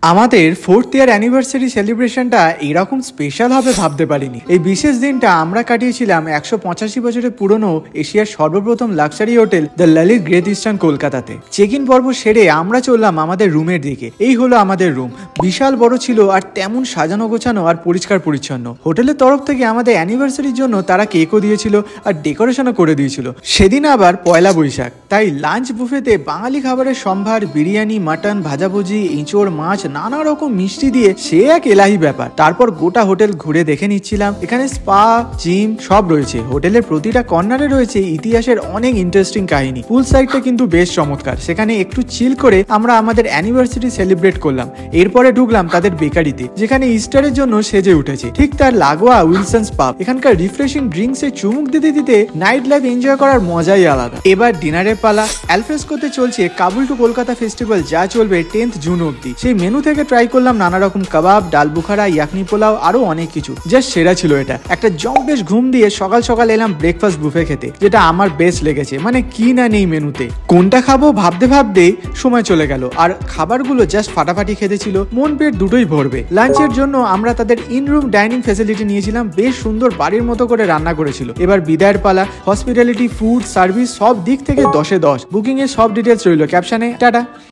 আমাদের 4th ইয়ার anniversary সেলিব্রেশনটা এরকম special হবে ভাবতে পারিনি। এই বিশেষ দিনটা আমরা কাটিয়েছিলাম 185 বছরের পুরনো এশিয়ার সর্বপ্রথম luxury hotel the Lalit great eastern কলকাতাতে। চেক ইন পর্ব সেরে আমরা চললাম আমাদের রুমের দিকে। এই হলো আমাদের রুম। বিশাল বড় ছিল আর তেমন সাজানো গোছানো আর পরিষ্কার পরিচ্ছন্ন। হোটেলের তরফ থেকে আমাদের অ্যানিভার্সারির জন্য তারা কেকও দিয়েছিল আর ডেকোরেশনও করে দিয়েছিল। সেদিন আবার পয়লা বৈশাখ, তাই লাঞ্চ বুফেতে বাঙালি খাবারের সম্ভার, বিরিয়ানি, মাটন, ভাজাভুজি, এঁচোড়, মাছ, নানা রকম মিষ্টি দিয়ে সে এক এলাহি ব্যাপার। তারপর গোটা হোটেল ঘুরে দেখে নিচ্ছিলাম। এখানে স্পা, জিম সব রয়েছে। হোটেলের প্রতিটা কর্নারে রয়েছে ইতিহাসের অনেক ইন্টারেস্টিং কাহিনী। পুল সাইডটা কিন্তু বেশ চমৎকার। সেখানে একটু চিল করে আমরা আমাদের অ্যানিভার্সারি সেলিব্রেট করলাম। এরপরে ঢুকলাম তাদের বেকারিতে, যেখানে ইস্টারের জন্য সেজে উঠেছে। ঠিক তার লাগোয়া উইলসন্স পাব। এখানকার রিফ্রেশিং ড্রিঙ্কসে চুমুক দিতে দিতে নাইট লাইফ এনজয় করার মজাই আলাদা। এবার ডিনারের পালা। অ্যালফ্রেস্কোতে চলছে কাবুল টু কলকাতা ফেস্টিভ্যাল, যা চলবে 10th জুন অব্দি। সেই মেনু থেকে ট্রাই করলাম নানা রকম কাবাব, ডাল বুখারা, ইয়াকনি পোলাও, আরো অনেক কিছু। জাস্ট সেরা ছিল এটা। একটা জম্পেশ ঘুম দিয়ে সকাল সকাল এলাম ব্রেকফাস্ট বুফে খেতে, যেটা আমার বেস্ট লেগেছে। মানে কি না নেই মেনুতে, কোনটা খাবো ভাবতে ভাবতেই সময় চলে গেল। আর খাবারগুলো জাস্ট ফাটাফাটি খেতে ছিল, মন পেট দুটোই ভরবে। লাঞ্চের জন্য আমরা তাদের ইন রুম ডাইনিং ফ্যাসিলিটি নিয়েছিলাম। বেশ সুন্দর বাড়ির মতো করে রান্না করেছিল। এবার বিদায়ের পালা। হসপিটালিটি, ফুড, সার্ভিস সব দিক থেকে 10-এ 10। বুকিং এর সব ডিটেলস রইল ক্যাপশনে। টাটা।